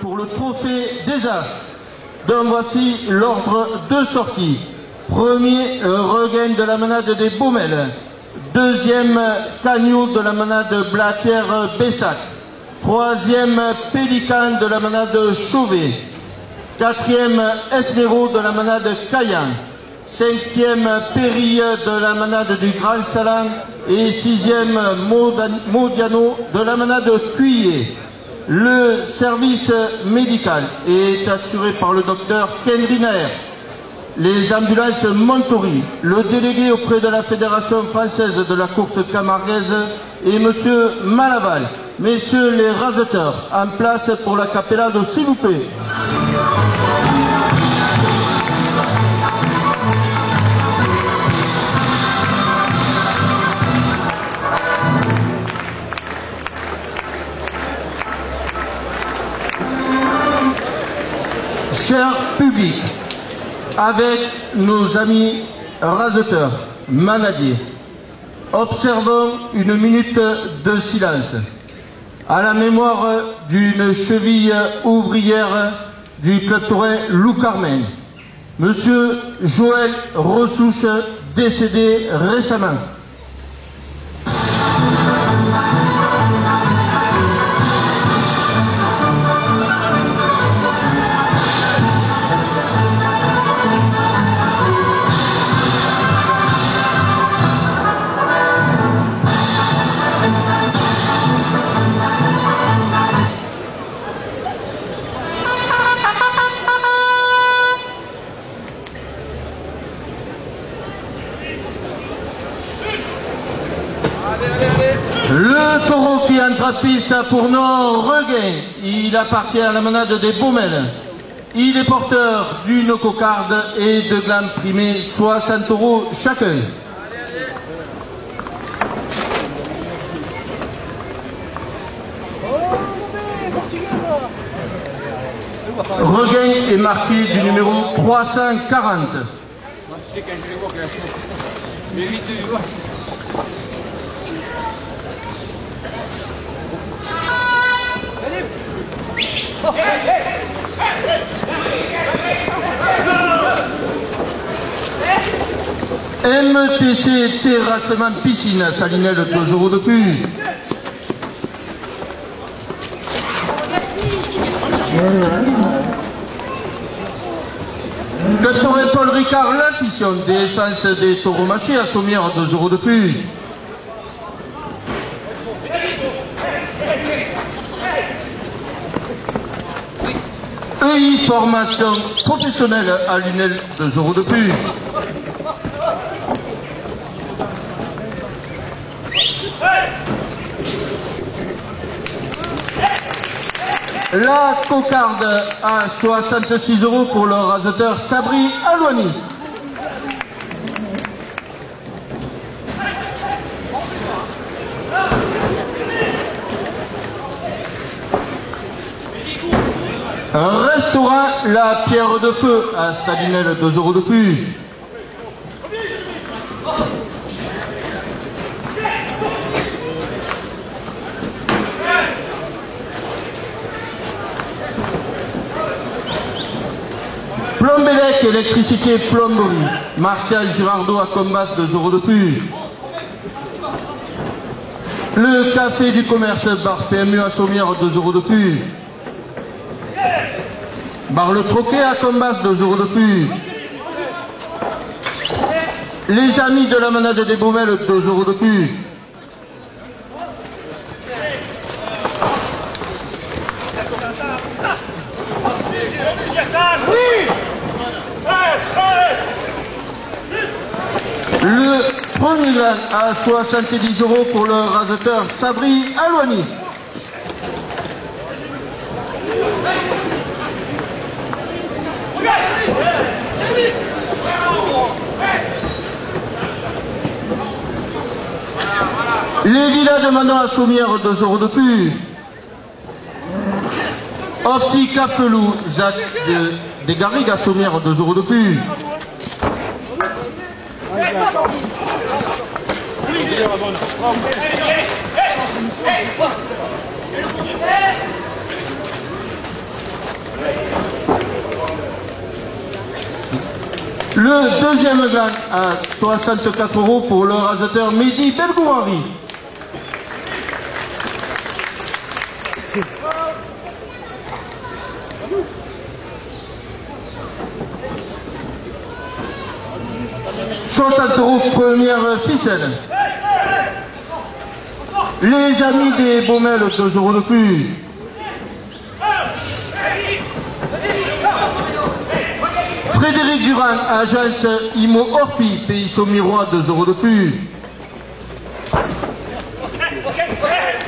pour le trophée des As. Donc voici l'ordre de sortie. Premier, regain de la manade des Baumelles. Deuxième, Cagnou de la manade Blatière-Bessac. Troisième, Pélican de la manade Chauvet. Quatrième, Esméro de la manade Caillan. Cinquième, Pérille de la manade du Grand Salan. Et sixième, Modiano de la manade Cuillet. Le service médical est assuré par le docteur Ken Rinaer. Les ambulances Montori, le délégué auprès de la Fédération française de la course camarguaise et monsieur Malaval. Messieurs les raseteurs, en place pour la capellade, s'il vous plaît. Cher public, avec nos amis raseteurs, manadiers, observons une minute de silence à la mémoire d'une cheville ouvrière du club taurin Lou Carmen, monsieur Joël Ressouche, décédé récemment. Le taureau qui entre à piste pour nos regains, il appartient à la manade des Baumelles. Il est porteur d'une cocarde et de glands primés, 60 € chacun. Regain est marqué du numéro 340. MTC terrassement piscine à Salinelle, 2 € de plus. Le taureau Paul Ricard, l'intuition, défense des taureaux mâchés à Sommières, 2 € de plus. EI formation professionnelle à Lunel, 2 € de plus. La cocarde à 66 € pour le raseteur Sabri Alouani. Restaurant La Pierre de Feu à Salinelle, 2 € de plus. Plombelec, électricité, plomberie. Martial Girardot à Combas, 2 € de plus. Le café du commerce, bar PMU à Sommières, 2 € de plus. Bar Le Troquet à Combas, 2 € de plus. Les amis de la manade des Baumelles, 2 € de plus. Le premier gland à 70 € pour le raseteur Sabri Alouani. Les villas de Manon à Sommières, 2 € de plus. Optique à Pelou, Jacques des Garrigues à Sommières, 2 € de plus. Le deuxième gagne à 64 € pour le rasateur Mehdi Belgouari. €60 première ficelle. Les amis des Baumelles, 2 € de plus. Frédéric Durand, agence Imo Orpi, Pays Saumirois, 2 € de plus.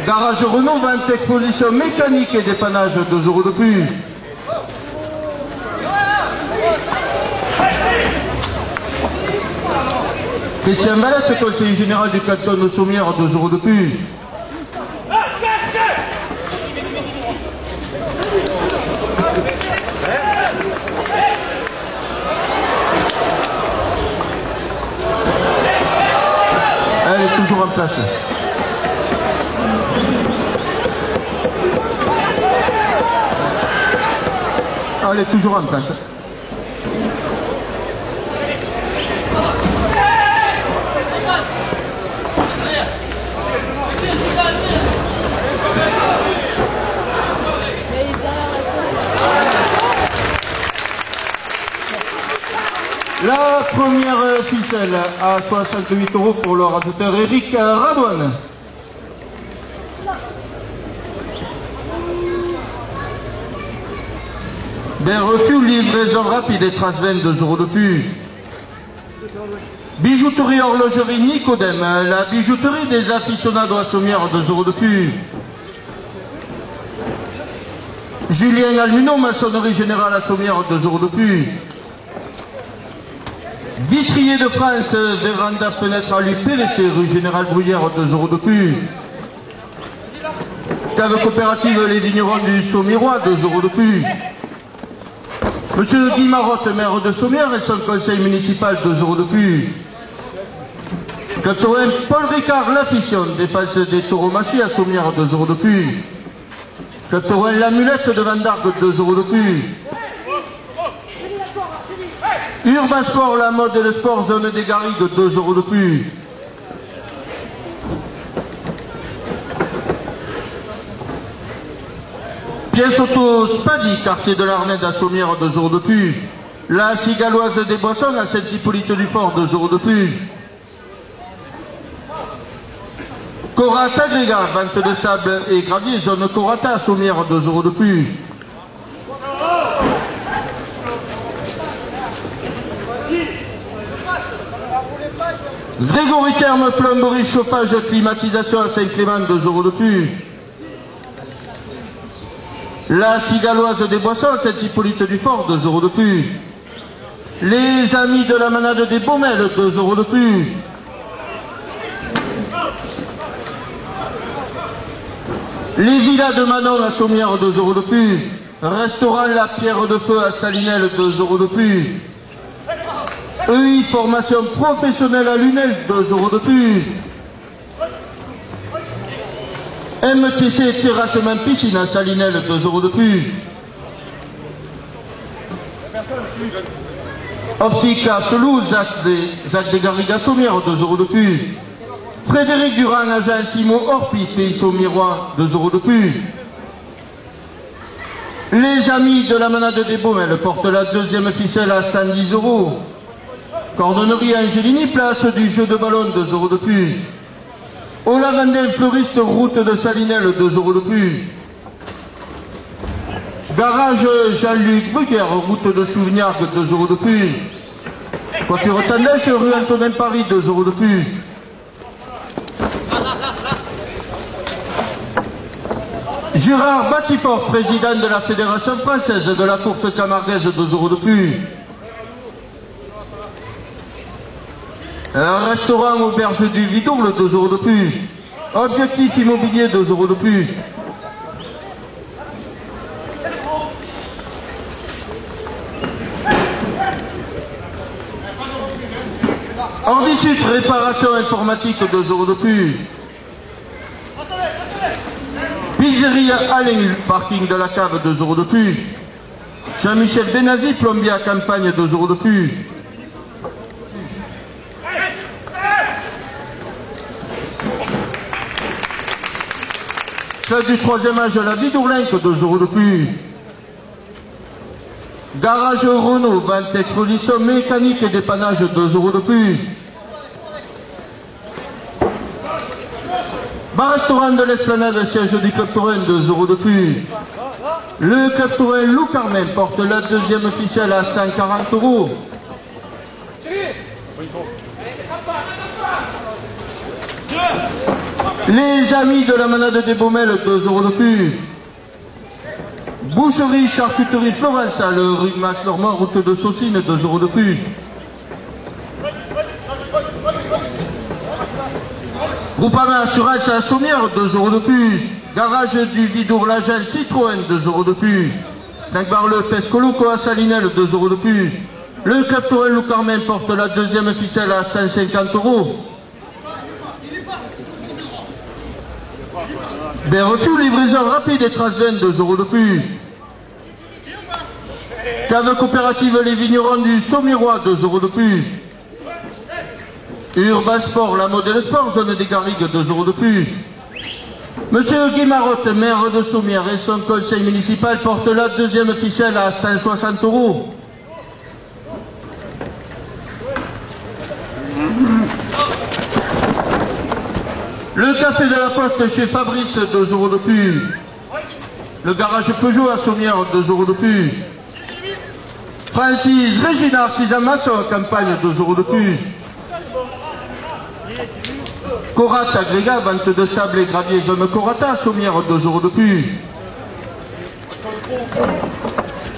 Garage Renault, vente exposition mécanique et dépannage, 2 € de plus. Christian Valette, conseiller général du canton de Saumière, 2 € de plus. Elle est toujours en place. Elle est toujours en place. La première ficelle à 68 € pour le rasateur Eric Radouane. Des refus, livraison rapide et transvente, 2 € de plus. Bijouterie horlogerie Nicodème, la bijouterie des aficionados à Saumière, 2 € de plus. Julien Almuno, maçonnerie générale à Saumière, 2 € de plus. Vitrier de France, véranda fenêtre à l'UPVC, rue Général Bruyère, 2 € de plus. Cave coopérative Les Vignerons du Saumirois, 2 € de plus. Monsieur Guy Marotte, maire de Saumière et son conseil municipal, 2 € de plus. Cantorin Paul Ricard, l'affition, défense des tauromachis à Saumière, 2 € de plus. Cantorin l'amulette de Vendargue, 2 € de plus. Urbain Sport, la mode et le sport, zone des Garrigues, 2 € de plus. Pièce auto Spadi, quartier de l'Arnède à Saumière, 2 € de plus. La Cigaloise des Boissons à Saint-Hippolyte-du-Fort, 2 € de plus. Corata Gréga, vente de sable et gravier, zone Corata à Saumière, 2 € de plus. Grégory Therme, plomberie, chauffage, climatisation à Saint-Clément, 2 € de plus. La Cigaloise des Boissons à Saint-Hippolyte-du-Fort, 2 € de plus. Les amis de la manade des Baumelles, 2 € de plus. Les villas de Manon à Saumière, 2 € de plus. Restaurant La Pierre de Feu à Salinel, 2 € de plus. EI formation professionnelle à Lunel, 2 € de plus. MTC terrassement piscine à Salinel, 2 € de plus. Optique à Toulouse, Jacques des Garrigues à Saumière, 2 € de plus. Frédéric Durand, agent Simon Orpi, Pays Saumirois, 2 € de plus. Les amis de la manade des Baumelles portent la deuxième ficelle à 110 €. Cordonnerie Angelini, place du jeu de ballon, 2 € de plus. Au Lavandin fleuriste, route de Salinel, 2 € de plus. Garage Jean-Luc Bruguer, route de Souvenargues, 2 € de plus. Coiffure Tendance, rue Antonin Paris, 2 € de plus. Gérard Batifort, président de la Fédération française de la course camarguaise, 2 € de plus. Un restaurant auberge du Vidourle, 2 € de plus. Objectif immobilier, 2 € de plus. Ordicute, réparation informatique, 2 € de plus. Pizzeria Alain, parking de la cave, 2 € de plus. Jean-Michel Benazi, plombier à campagne, 2 € de plus. Club du 3e âge, la Vidourlinque, 2 € de plus. Garage Renault, vente exposition mécanique et dépannage, 2 € de plus. Bar-restaurant de l'Esplanade, siège du Club Taurin, 2 € de plus. Le Club Taurin Lou Carmen porte la 2e ficelle à 140 €. Les amis de la Manade des Baumelles, 2 € de plus. Boucherie, charcuterie Florençal, rue Max Normand, route de Saucine, 2 € de plus. Groupama Assurance à Sommières, 2 € de plus. Garage du Vidour Lagel Citroën, 2 € de plus. Snack Bar Le Pescoloco à Salinel, 2 € de plus. Le Club Taurin Lou Carmen porte la 2e ficelle à 150 €. Berrefoux, livraison rapide et Trasven, 2 € de plus. Cave coopérative Les Vignerons du Sommirois, 2 € de plus. Urban Sport, la Modèle Sport, zone des Garrigues, 2 € de plus. Monsieur Guy Marotte, maire de Sommières et son conseil municipal porte la 2e ficelle à 160 €. Le café de la Poste chez Fabrice, 2 € de plus. Le garage Peugeot à Sommières, 2 € de plus. Francis Régina, artisan maçon à Campagne, 2 € de plus. Corat agrégat, vente de sable et gravier zone Corata à Sommières, 2 € de plus.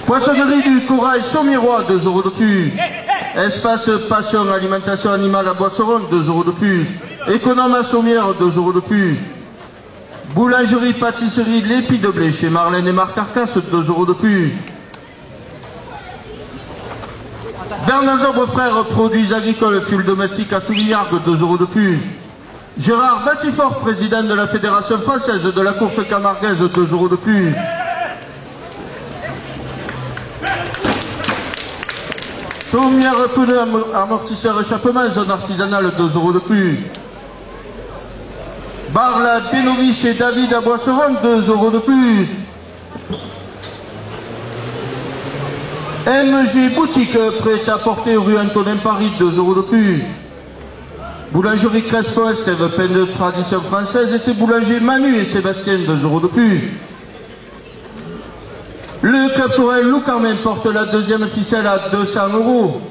Poissonnerie du Corail Sommirois, 2 € de plus. Espace passion alimentation animale à Boisseron, 2 € de plus. Économe à Sommières, 2 € de plus. Boulangerie pâtisserie L'Épi de Blé chez Marlène et Marc Arcas, 2 € de plus. Bernazor Frères, produits agricoles, fuel domestique à Souvillargues, 2 € de plus. Gérard Batifort, président de la Fédération française de la course camarguaise, 2 € de plus. Sommières pneus amortisseur échappement, zone artisanale, 2 € de plus. Bar La Bénovie chez David à Boisseron, 2 € de plus. MG Boutique, prêt à porter rue Antonin Paris, 2 € de plus. Boulangerie Crespon, Estève, pain de tradition française et ses boulangers Manu et Sébastien, 2 € de plus. Le Club Taurin Lou Carmen porte la 2e ficelle à 200 €.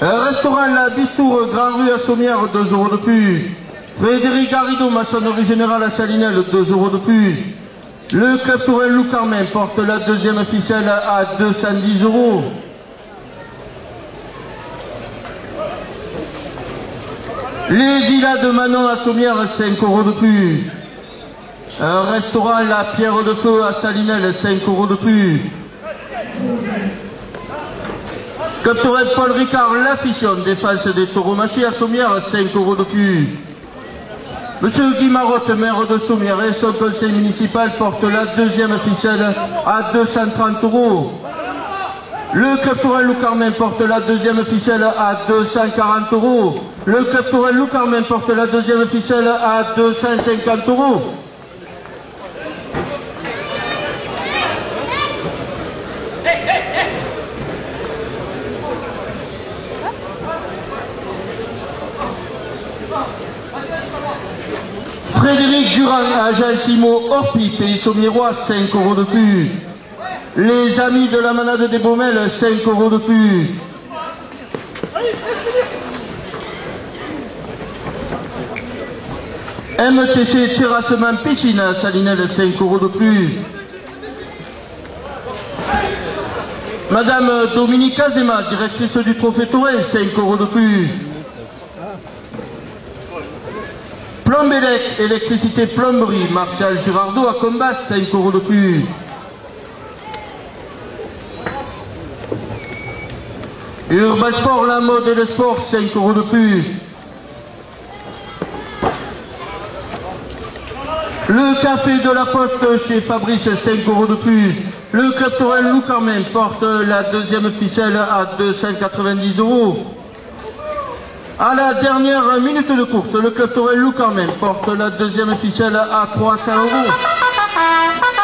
Restaurant La Bistour, Grand Rue à Sommières, 2 € de plus. Frédéric Garrido, maçonnerie générale à Salinel, 2 € de plus. Le Club Taurin Lou Carmen porte la 2e ficelle à 210 €. Les villas de Manon à Sommières, 5 € de plus. Restaurant La Pierre de Feu à Salinel, 5 € de plus. Club Taurin Paul Ricard, La Fission, défense des tauromachis à Sommières, 5 € de plus. Monsieur Guy Marotte, maire de Sommières et son conseil municipal porte la 2e ficelle à 230 €. Le Club Taurin Lou Carmen porte la 2e ficelle à 240 €. Le Club Taurin Lou Carmen porte la 2e ficelle à 250 €. Frédéric Durand, agent Simo Orpi, pays Sommiérois, 5 € de plus. Les amis de la Manade des Baumelles, 5 € de plus. MTC Terrassement Piscine à Salinel, 5 € de plus. Madame Dominique Azema, directrice du Trophée Taurin, 5 € de plus. Plombelec, électricité plomberie, Martial Girardot à Combas, 5 € de plus. Urban Sport, la mode et le sport, 5 € de plus. Le café de la Poste chez Fabrice, 5 € de plus. Le Club Taurin Lou Carmen porte la 2e ficelle à 290 €. À la dernière minute de course, le club Torel Loucarmen porte la deuxième ficelle à 300 €.